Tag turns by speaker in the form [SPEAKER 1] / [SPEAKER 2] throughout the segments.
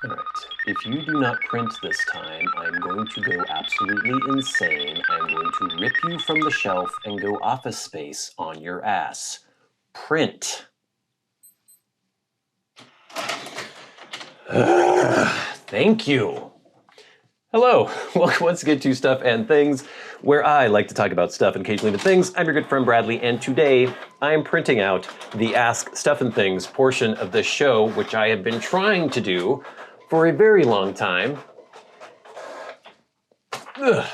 [SPEAKER 1] Alright, if you do not print this time, I'm going to go absolutely insane. I'm going to rip you from the shelf and go Office Space on your ass. Print. Thank you. Hello, welcome once again to Stuff and Things, where I like to talk about stuff and occasionally even things. I'm your good friend Bradley, and today I am printing out the Ask Stuff and Things portion of this show, which I have been trying to do for a very long time. Ugh.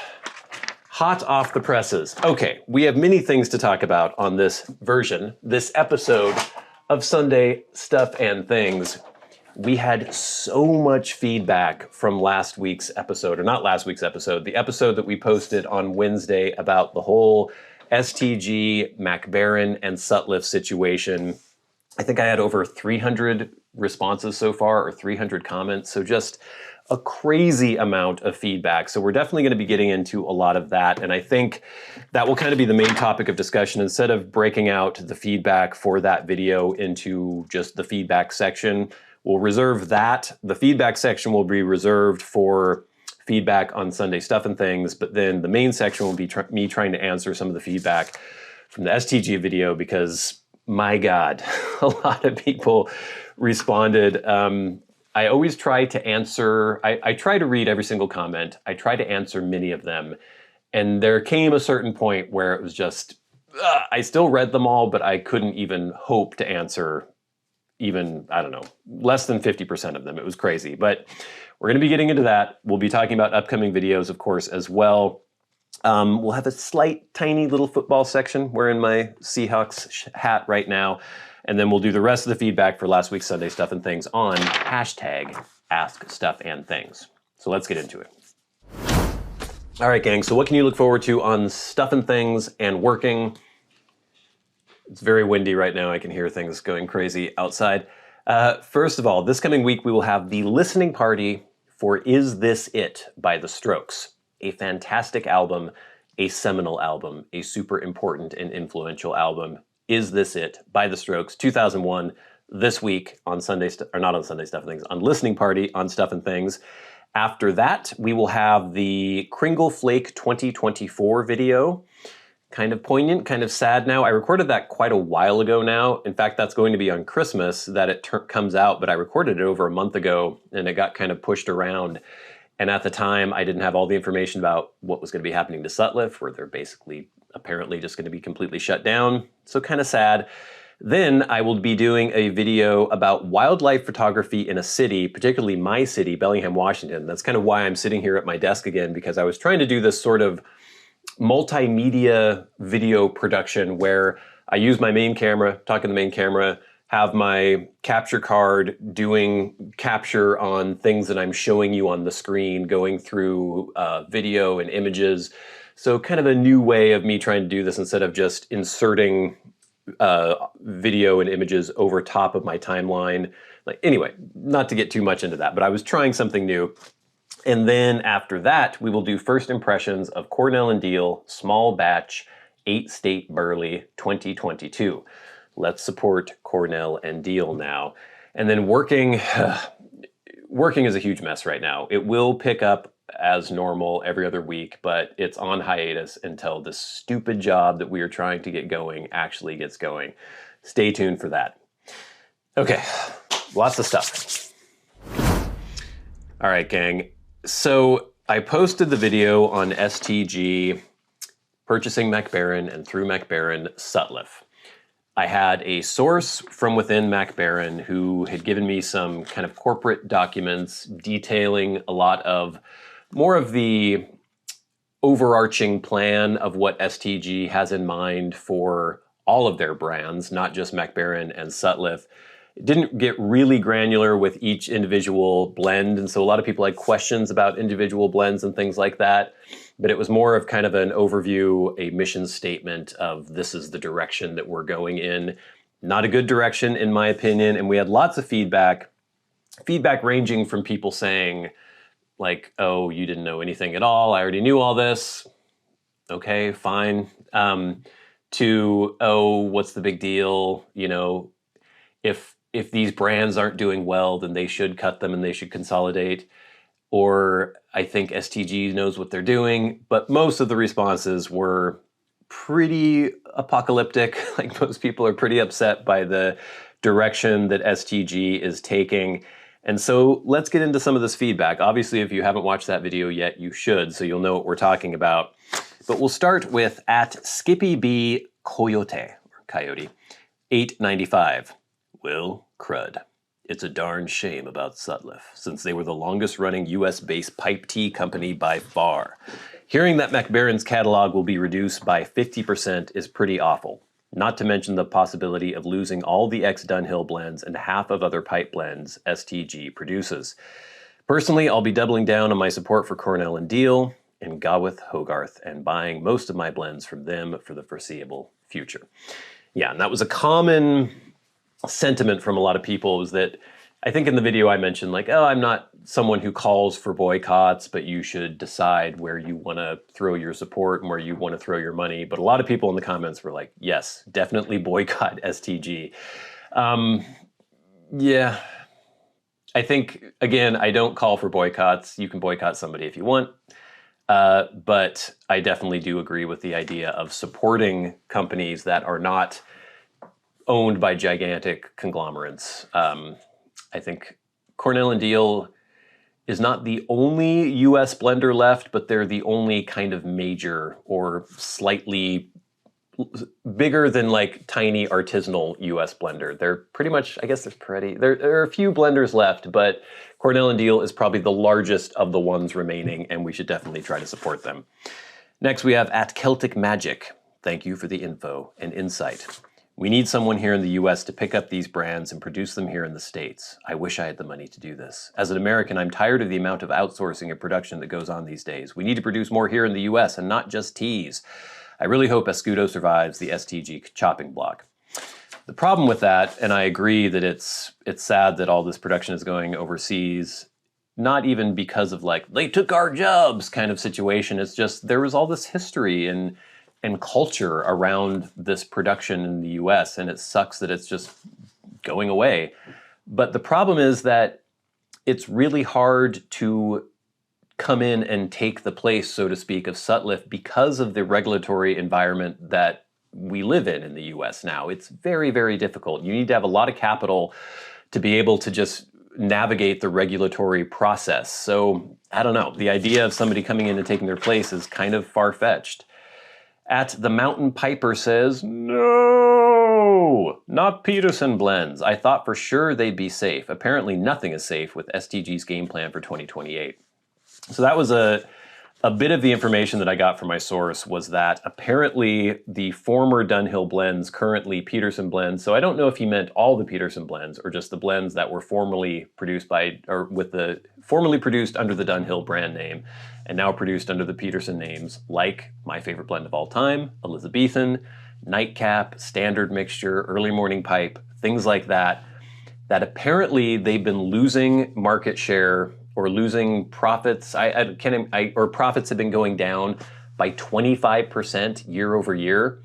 [SPEAKER 1] Hot off the presses. Okay, we have many things to talk about on this version, this episode of Sunday Stuff and Things. We had so much feedback from last week's episode, or not last week's episode, the episode that we posted on Wednesday about the whole STG, McFadin, and Sutliff situation. I think I had over 300 responses so far, or 300 comments, so just a crazy amount of feedback. So we're definitely going to be getting into a lot of that, and I think that will kind of be the main topic of discussion. Instead of breaking out the feedback for that video into just the feedback section, we'll reserve that. The feedback section will be reserved for feedback on Sunday Stuff and Things, but then the main section will be me trying to answer some of the feedback from the STG video because, my God, a lot of people responded. I always try to answer, I try to read every single comment. I try to answer many of them. And there came a certain point where it was just, I still read them all, but I couldn't even hope to answer even, I don't know, less than 50% of them. It was crazy, but we're going to be getting into that. We'll be talking about upcoming videos, of course, as well. We'll have a slight, tiny little football section. We're in my Seahawks hat right now. And then we'll do the rest of the feedback for last week's Sunday Stuff and Things on hashtag #AskStuffandThings. So let's get into it. All right, gang, so what can you look forward to on Stuff and Things and working? It's very windy right now. I can hear things going crazy outside. First of all, this coming week, we will have the listening party for Is This It by The Strokes. A fantastic album, a seminal album, a super important and influential album. Is This It by The Strokes, 2001, this week on Sunday, or not on Sunday Stuff and Things, on Listening Party on Stuff and Things. After that, we will have the Cringle Flake 2024 video. Kind of poignant, kind of sad now. I recorded that quite a while ago now. In fact, that's going to be on Christmas that it comes out, but I recorded it over a month ago and it got kind of pushed around. And at the time, I didn't have all the information about what was going to be happening to Sutliff, where they're basically apparently just going to be completely shut down. So kind of sad. Then I will be doing a video about wildlife photography in a city, particularly my city, Bellingham, Washington. That's kind of why I'm sitting here at my desk again, because I was trying to do this sort of multimedia video production where I use my main camera, talk to the main camera, have my capture card doing capture on things that I'm showing you on the screen, going through video and images. So kind of a new way of me trying to do this instead of just inserting video and images over top of my timeline. Like, anyway, not to get too much into that, but I was trying something new. And then after that, we will do first impressions of Cornell and Diehl, small batch, 8-state Burley 2022. Let's support Cornell and Diehl now. And then working is a huge mess right now. It will pick up as normal every other week, but it's on hiatus until this stupid job that we are trying to get going actually gets going. Stay tuned for that. Okay, lots of stuff. All right, gang. So I posted the video on STG, purchasing McFadin and through McFadin, Sutliff. I had a source from within McFadin who had given me some kind of corporate documents detailing a lot of more of the overarching plan of what STG has in mind for all of their brands, not just McFadin and Sutliff. It didn't get really granular with each individual blend, and so a lot of people had questions about individual blends and things like that, but it was more of kind of an overview, a mission statement of this is the direction that we're going in. Not a good direction, in my opinion, and we had lots of feedback ranging from people saying, like, oh, you didn't know anything at all, I already knew all this, okay, fine, to, oh, what's the big deal, you know, if if these brands aren't doing well, then they should cut them and they should consolidate. Or I think STG knows what they're doing. But most of the responses were pretty apocalyptic. Like, most people are pretty upset by the direction that STG is taking. And so let's get into some of this feedback. Obviously, if you haven't watched that video yet, you should, so you'll know what we're talking about. But we'll start with at Skippy B Coyote, 895. Well, crud. It's a darn shame about Sutliff, since they were the longest running US-based pipe tea company by far. Hearing that McFadin's catalog will be reduced by 50% is pretty awful. Not to mention the possibility of losing all the ex-Diehl blends and half of other pipe blends STG produces. Personally, I'll be doubling down on my support for Cornell and Diehl and Gawith Hogarth and buying most of my blends from them for the foreseeable future. Yeah, and that was a common sentiment from a lot of people, was that I think in the video I mentioned, like, oh, I'm not someone who calls for boycotts, but you should decide where you want to throw your support and where you want to throw your money. But a lot of people in the comments were like, yes, definitely boycott STG. Yeah, I think, again, I don't call for boycotts. You can boycott somebody if you want. But I definitely do agree with the idea of supporting companies that are not owned by gigantic conglomerates. I think Cornell and Diehl is not the only US blender left, but they're the only kind of major or slightly bigger than like tiny artisanal US blender. They're pretty much, I guess there are a few blenders left, but Cornell and Diehl is probably the largest of the ones remaining, and we should definitely try to support them. Next we have at Celtic Magic. Thank you for the info and insight. We need someone here in the US to pick up these brands and produce them here in the States. I wish I had the money to do this. As an American, I'm tired of the amount of outsourcing of production that goes on these days. We need to produce more here in the US and not just teas. I really hope Escudo survives the STG chopping block. The problem with that, and I agree that it's sad that all this production is going overseas, not even because of like, they took our jobs kind of situation. It's just there was all this history and culture around this production in the US, and it sucks that it's just going away. But the problem is that it's really hard to come in and take the place, so to speak, of Sutliff because of the regulatory environment that we live in the US now. It's very, very difficult. You need to have a lot of capital to be able to just navigate the regulatory process. So I don't know, the idea of somebody coming in and taking their place is kind of far-fetched. At the Mountain Piper says, no, not Peterson blends. I thought for sure they'd be safe. Apparently nothing is safe with STG's game plan for 2028. So that was a bit of the information that I got from my source, was that apparently the former Diehl blends, currently Peterson blends, so I don't know if he meant all the Peterson blends or just the blends that were formerly produced by, or formerly produced under the Diehl brand name and now produced under the Peterson names, like my favorite blend of all time, Elizabethan, Nightcap, Standard Mixture, Early Morning Pipe, things like that, that apparently they've been losing market share or losing profits. Or profits have been going down by 25% year over year,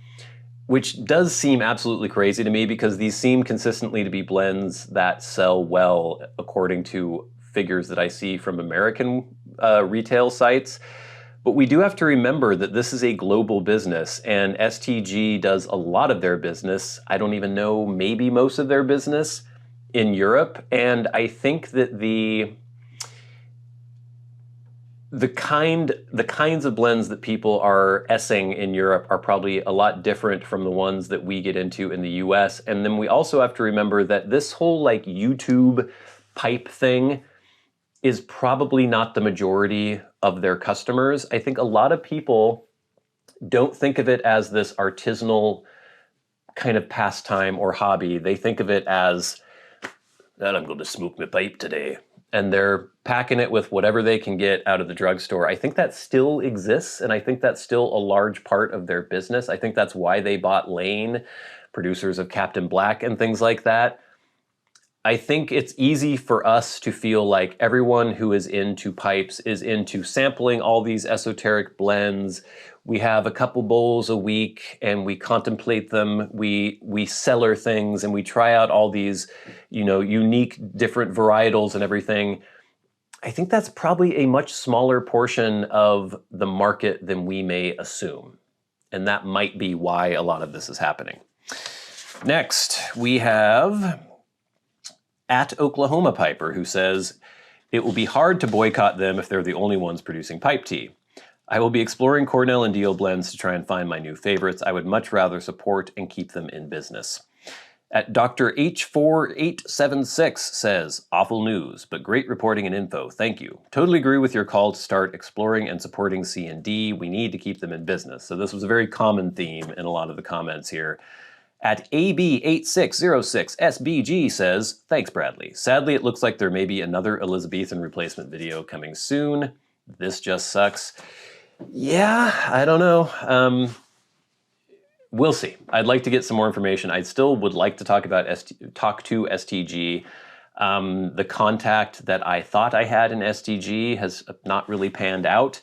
[SPEAKER 1] which does seem absolutely crazy to me because these seem consistently to be blends that sell well according to figures that I see from American retail sites. But we do have to remember that this is a global business, and STG does a lot of their business, I don't even know, maybe most of their business in Europe. And I think that the kinds of blends that people are essing in Europe are probably a lot different from the ones that we get into in the US. And then we also have to remember that this whole like YouTube pipe thing is probably not the majority of their customers. I think a lot of people don't think of it as this artisanal kind of pastime or hobby. They think of it as, that I'm going to smoke my pipe today. And they're packing it with whatever they can get out of the drugstore. I think that still exists, and I think that's still a large part of their business. I think that's why they bought Lane, producers of Captain Black and things like that. I think it's easy for us to feel like everyone who is into pipes is into sampling all these esoteric blends. We have a couple bowls a week and we contemplate them. We cellar things and we try out all these, unique different varietals and everything. I think that's probably a much smaller portion of the market than we may assume. And that might be why a lot of this is happening. Next, we have at Oklahoma Piper, who says, it will be hard to boycott them if they're the only ones producing pipe tea. I will be exploring Cornell and Diehl blends to try and find my new favorites. I would much rather support and keep them in business. At Dr. H4876 says, awful news, but great reporting and info. Thank you. Totally agree with your call to start exploring and supporting C&D. We need to keep them in business. So this was a very common theme in a lot of the comments here. At AB8606SBG says, thanks, Bradley. Sadly, it looks like there may be another Elizabethan replacement video coming soon. This just sucks. Yeah, I don't know. We'll see. I'd like to get some more information. I still would like to talk to STG. The contact that I thought I had in STG has not really panned out.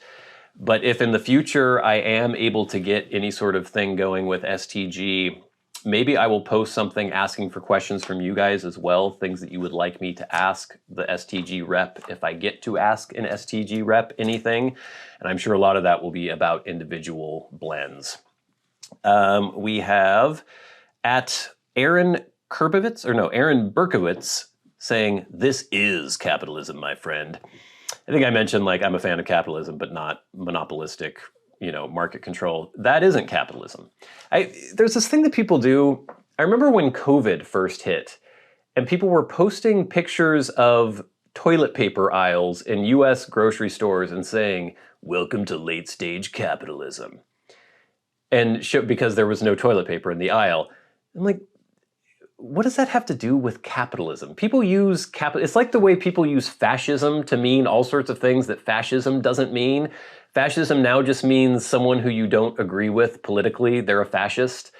[SPEAKER 1] But if in the future I am able to get any sort of thing going with STG, maybe I will post something asking for questions from you guys as well, things that you would like me to ask the STG rep if I get to ask an STG rep anything. And I'm sure a lot of that will be about individual blends. We have at Aaron Berkowitz saying, this is capitalism, my friend. I think I mentioned I'm a fan of capitalism, but not monopolistic, market control. That isn't capitalism. There's this thing that people do. I remember when COVID first hit and people were posting pictures of toilet paper aisles in US grocery stores and saying, welcome to late stage capitalism. And because there was no toilet paper in the aisle. I'm like, what does that have to do with capitalism? People use it's like the way people use fascism to mean all sorts of things that fascism doesn't mean. Fascism now just means someone who you don't agree with politically, they're a fascist.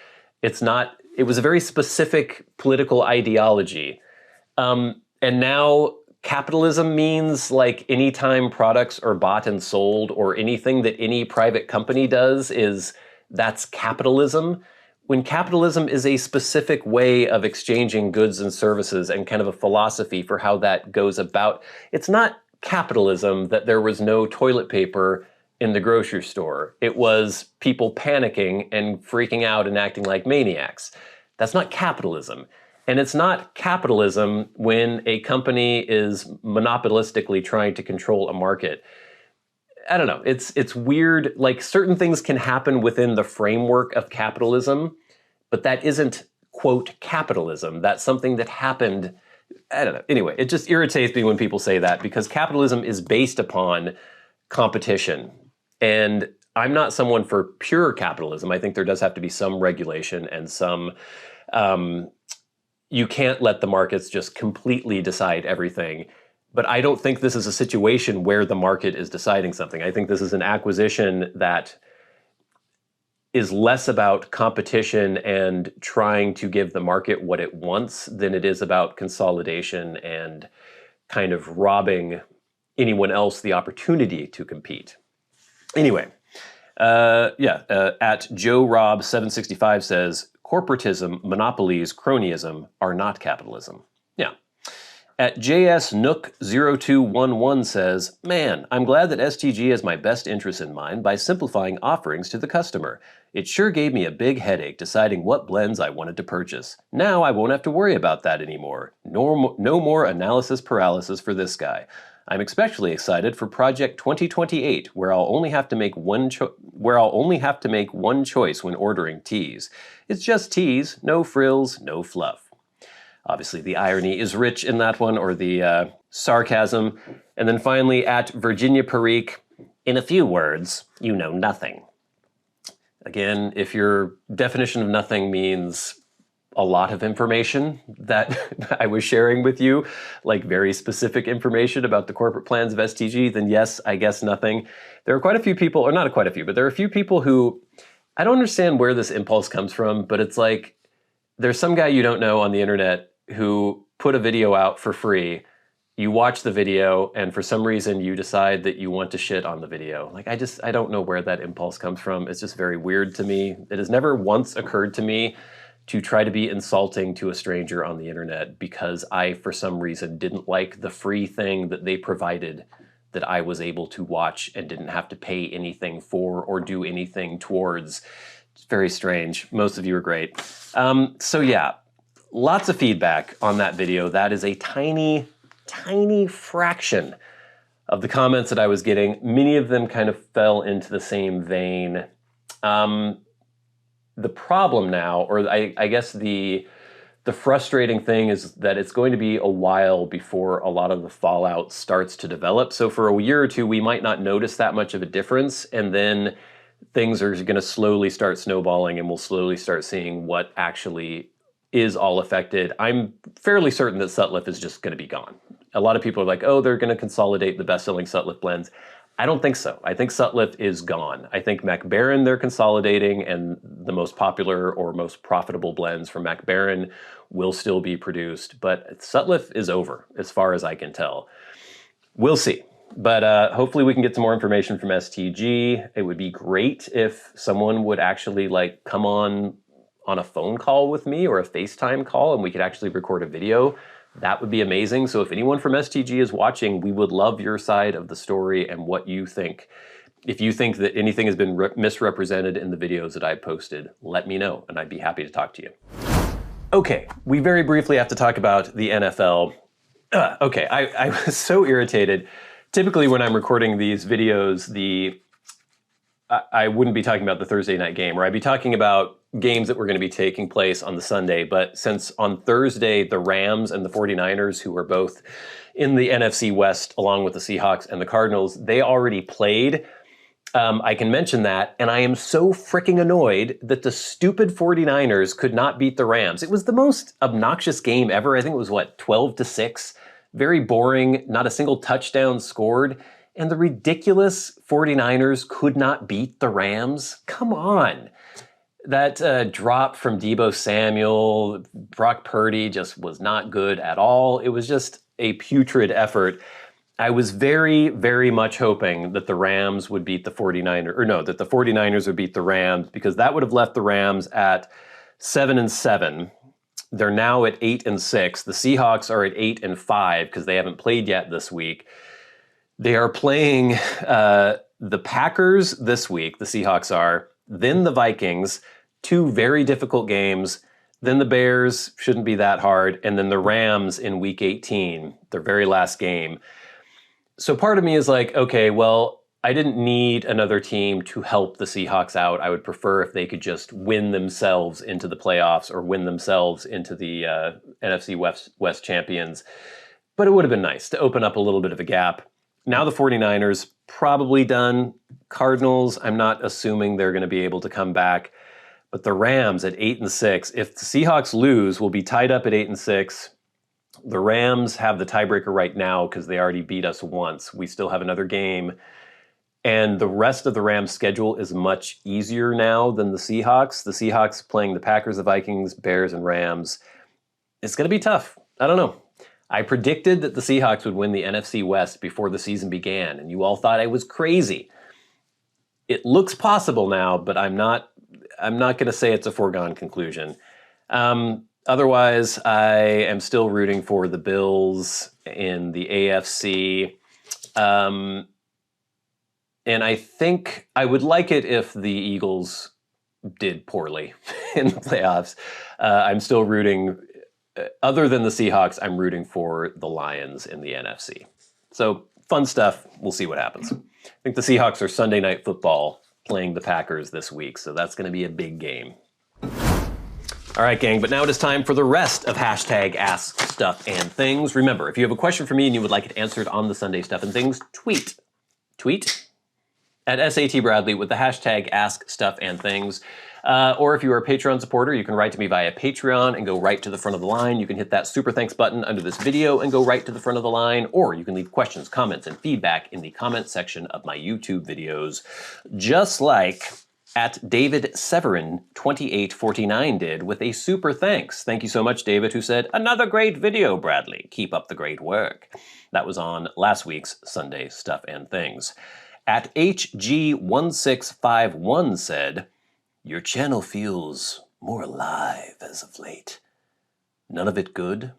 [SPEAKER 1] It was a very specific political ideology. And now capitalism means anytime products are bought and sold or anything that any private company does that's capitalism. When capitalism is a specific way of exchanging goods and services and kind of a philosophy for how that goes about, it's not capitalism that there was no toilet paper in the grocery store. It was people panicking and freaking out and acting like maniacs. That's not capitalism. And it's not capitalism when a company is monopolistically trying to control a market. I don't know, it's weird, certain things can happen within the framework of capitalism, but that isn't, quote, capitalism. That's something that happened, I don't know. Anyway, it just irritates me when people say that because capitalism is based upon competition. And I'm not someone for pure capitalism. I think there does have to be some regulation and some, you can't let the markets just completely decide everything. But I don't think this is a situation where the market is deciding something. I think this is an acquisition that is less about competition and trying to give the market what it wants than it is about consolidation and kind of robbing anyone else the opportunity to compete. Anyway, at Joe Rob 765 says, corporatism, monopolies, cronyism are not capitalism. Yeah. At JS Nook 0211 says, man, I'm glad that STG has my best interests in mind by simplifying offerings to the customer. It sure gave me a big headache deciding what blends I wanted to purchase. Now I won't have to worry about that anymore. No more analysis paralysis for this guy. I'm especially excited for Project 2028, where I'll only have to make one choice when ordering teas. It's just teas, no frills, no fluff. Obviously, the irony is rich in that one, or the sarcasm. And then finally, at Virginia Perique, in a few words, you know nothing. Again, if your definition of nothing means a lot of information that I was sharing with you, very specific information about the corporate plans of STG, then yes, I guess nothing. There are quite a few people, or not quite a few, but there are a few people who, I don't understand where this impulse comes from, but it's there's some guy you don't know on the internet who put a video out for free, you watch the video, and for some reason you decide that you want to shit on the video. Like, I don't know where that impulse comes from. It's just very weird to me. It has never once occurred to me to try to be insulting to a stranger on the internet because I, for some reason, didn't like the free thing that they provided that I was able to watch and didn't have to pay anything for or do anything towards. It's very strange. Most of you are great. So yeah, lots of feedback on that video. That is a tiny fraction of the comments that I was getting. Many of them kind of fell into the same vein. The problem now, or I guess the frustrating thing is that it's going to be a while before a lot of the fallout starts to develop. So for a year or two, we might not notice that much of a difference, and then things are going to slowly start snowballing, and we'll slowly start seeing what actually is all affected. I'm fairly certain that Sutliff is just going to be gone. A lot of people are like, oh, they're going to consolidate the best-selling Sutliff blends. I don't think so. I think Sutliff is gone. I think McFadin they're consolidating, and the most popular or most profitable blends from McFadin will still be produced. But Sutliff is over, as far as I can tell. We'll see. But hopefully we can get some more information from STG. It would be great if someone would actually like come on a phone call with me or a FaceTime call and we could actually record a video. That would be amazing. So if anyone from STG is watching, we would love your side of the story and what you think. If you think that anything has been misrepresented in the videos that I posted, let me know and I'd be happy to talk to you. Okay, we very briefly have to talk about the NFL. Okay, I was so irritated. Typically when I'm recording these videos, I wouldn't be talking about the Thursday night game, or I'd be talking about games that were going to be taking place on the Sunday. But since on Thursday, the Rams and the 49ers, who are both in the NFC West, along with the Seahawks and the Cardinals, they already played. I can mention that, and I am so freaking annoyed that the stupid 49ers could not beat the Rams. It was the most obnoxious game ever. I think it was, what, 12-6? Very boring, not a single touchdown scored. And the ridiculous 49ers could not beat the Rams? Come on. That drop from Deebo Samuel, Brock Purdy just was not good at all. It was just a putrid effort. I was very, very much hoping that the Rams would beat the 49ers, or no, that the 49ers would beat the Rams, because that would have left the Rams at 7-7. They're now at 8-6. The Seahawks are at 8-5 because they haven't played yet this week. They are playing the Packers this week, the Seahawks are, then the Vikings, two very difficult games, then the Bears, shouldn't be that hard, and then the Rams in week 18, their very last game. So part of me is like, okay, well, I didn't need another team to help the Seahawks out. I would prefer if they could just win themselves into the playoffs or win themselves into the NFC West champions. But it would have been nice to open up a little bit of a gap. Now the 49ers, probably done. Cardinals, I'm not assuming they're going to be able to come back. But the Rams at 8-6, if the Seahawks lose, we'll be tied up at 8-6. The Rams have the tiebreaker right now because they already beat us once. We still have another game. And the rest of the Rams' schedule is much easier now than the Seahawks. The Seahawks playing the Packers, the Vikings, Bears, and Rams. It's going to be tough. I don't know. I predicted that the Seahawks would win the NFC West before the season began, and you all thought I was crazy. It looks possible now, but I'm not going to say it's a foregone conclusion. Otherwise, I am still rooting for the Bills in the AFC. And I think I would like it if the Eagles did poorly in the playoffs. I'm still rooting, other than the Seahawks, I'm rooting for the Lions in the NFC. So fun stuff. We'll see what happens. I think the Seahawks are Sunday Night Football playing the Packers this week, so that's going to be a big game. All right, gang, but now it is time for the rest of hashtag Ask Stuff and Things. Remember, if you have a question for me and you would like it answered on the Sunday Stuff and Things, tweet at SAT Bradley with the hashtag AskStuffAndThings. Or if you are a Patreon supporter, you can write to me via Patreon and go right to the front of the line. You can hit that super thanks button under this video and go right to the front of the line. Or you can leave questions, comments, and feedback in the comment section of my YouTube videos, just like At David Severin 2849 did with a super thanks. Thank you so much, David, who said, "Another great video, Bradley. Keep up the great work." That was on last week's Sunday Stuff and Things. At HG1651 said, "Your channel feels more alive as of late. None of it good?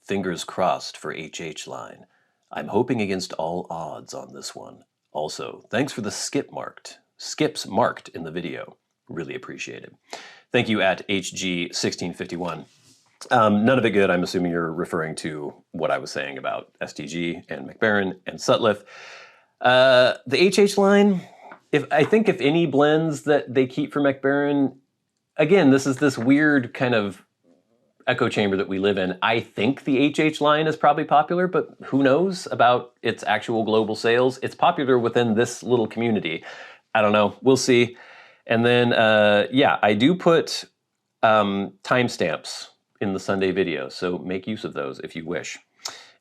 [SPEAKER 1] Fingers crossed for HH line. I'm hoping against all odds on this one. Also, thanks for the skips marked in the video. Really appreciate it." Thank you at HG1651. None of it good. I'm assuming you're referring to what I was saying about STG and McFadin and Sutliff. The HH line, I think if any blends that they keep for McFadin, again, this is this weird kind of echo chamber that we live in. I think the HH line is probably popular, but who knows about its actual global sales? It's popular within this little community. I don't know. We'll see. And then, yeah, I do put timestamps in the Sunday video, so make use of those if you wish.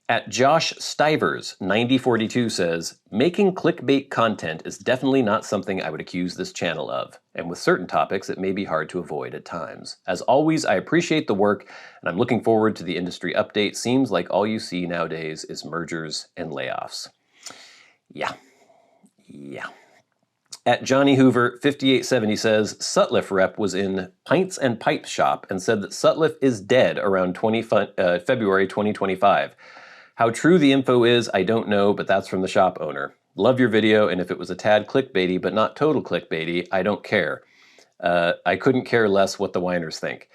[SPEAKER 1] At Josh Stivers 9042 says, "Making clickbait content is definitely not something I would accuse this channel of, and with certain topics it may be hard to avoid at times. As always, I appreciate the work, and I'm looking forward to the industry update. Seems like all you see nowadays is mergers and layoffs." Yeah. At Johnny Hoover 5870 says, "Sutliff rep was in Pints and Pipe shop and said that Sutliff is dead around February 2025. How true the info is, I don't know, but that's from the shop owner. Love your video, and if it was a tad clickbaity, but not total clickbaity, I don't care. I couldn't care less what the whiners think."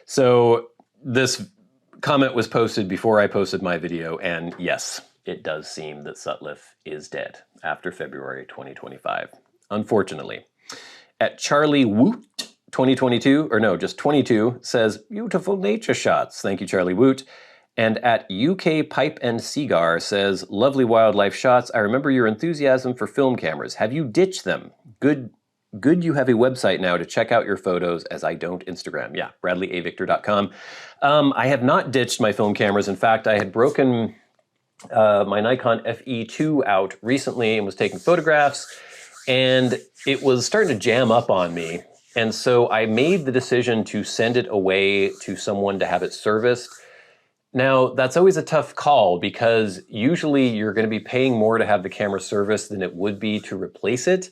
[SPEAKER 1] So this comment was posted before I posted my video, and yes, it does seem that Sutliff is dead after February 2025. Unfortunately. At Charlie Woot 2022, or no, just 22, says, "Beautiful nature shots." Thank you, Charlie Woot. And at UK Pipe and Cigar says, "Lovely wildlife shots. I remember your enthusiasm for film cameras. Have you ditched them? Good you have a website now to check out your photos, as I don't Instagram." Yeah, bradleyavictor.com. I have not ditched my film cameras. In fact, I had broken my Nikon FE2 out recently and was taking photographs, and it was starting to jam up on me. And so I made the decision to send it away to someone to have it serviced. Now, that's always a tough call because usually you're going to be paying more to have the camera serviced than it would be to replace it.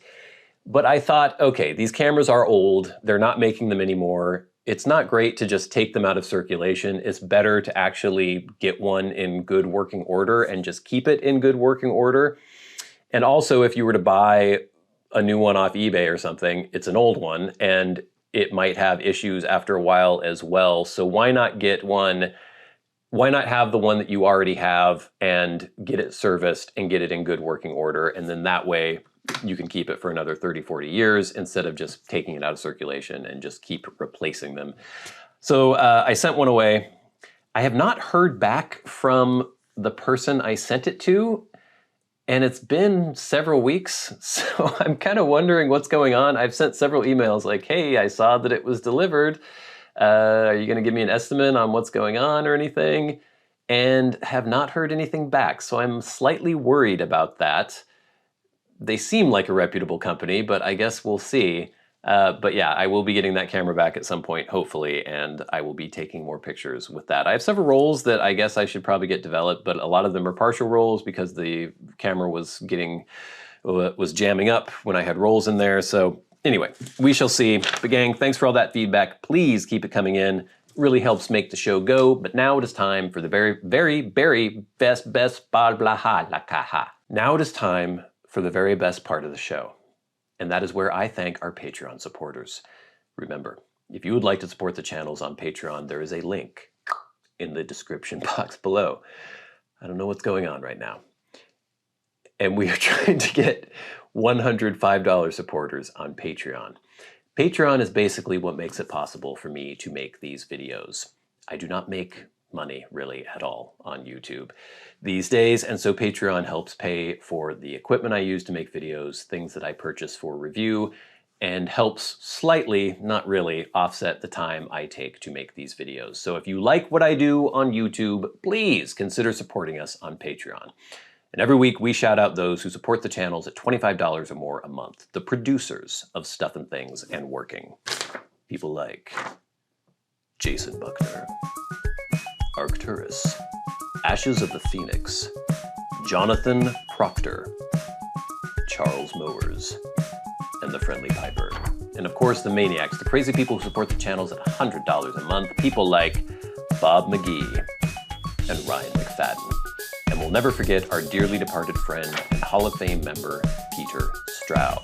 [SPEAKER 1] But I thought, okay, these cameras are old. They're not making them anymore. It's not great to just take them out of circulation. It's better to actually get one in good working order and just keep it in good working order. And also, if you were to buy a new one off eBay or something, it's an old one and it might have issues after a while as well. So why not get one? Why not have the one that you already have and get it serviced and get it in good working order? And then that way you can keep it for another 30, 40 years instead of just taking it out of circulation and just keep replacing them. So I sent one away. I have not heard back from the person I sent it to, and it's been several weeks. So I'm kind of wondering what's going on. I've sent several emails like, "Hey, I saw that it was delivered. Are you going to give me an estimate on what's going on or anything?" And have not heard anything back. So I'm slightly worried about that. They seem like a reputable company, but I guess we'll see. But yeah, I will be getting that camera back at some point, hopefully, and I will be taking more pictures with that. I have several rolls that I guess I should probably get developed, but a lot of them are partial rolls because the camera was jamming up when I had rolls in there. So anyway, we shall see. But gang, thanks for all that feedback. Please keep it coming in. It really helps make the show go. But now it is time for the very best blah blah ha la kaha. Now it is time for the very best part of the show. And that is where I thank our Patreon supporters. Remember, if you would like to support the channels on Patreon, there is a link in the description box below. I don't know what's going on right now. And we are trying to get $105 supporters on Patreon. Patreon is basically what makes it possible for me to make these videos. I do not make money really at all on YouTube these days, and so Patreon helps pay for the equipment I use to make videos, things that I purchase for review, and helps slightly, not really, offset the time I take to make these videos. So if you like what I do on YouTube, please consider supporting us on Patreon. And every week we shout out those who support the channels at $25 or more a month. The producers of Stuff and Things and Working. People like Jason Buckner, Arcturus, Ashes of the Phoenix, Jonathon Proctor, Charles Mowers, and the Friendly Piper. And of course the Maniacs, the crazy people who support the channels at $100 a month. People like Bob Magee and Ryan McFadin. And we'll never forget our dearly departed friend and Hall of Fame member, Peter Straub.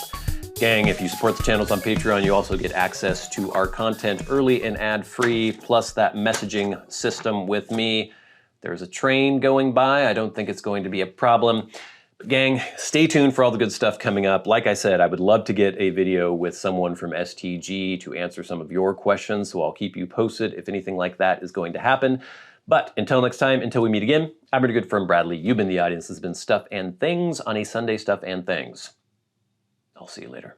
[SPEAKER 1] Gang, if you support the channels on Patreon, you also get access to our content early and ad-free, plus that messaging system with me. There's a train going by. I don't think it's going to be a problem. But gang, stay tuned for all the good stuff coming up. Like I said, I would love to get a video with someone from STG to answer some of your questions, so I'll keep you posted if anything like that is going to happen. But until next time, until we meet again, I'm your good friend Bradley. You've been the audience. This has been Stuff and Things on a Sunday Stuff and Things. I'll see you later.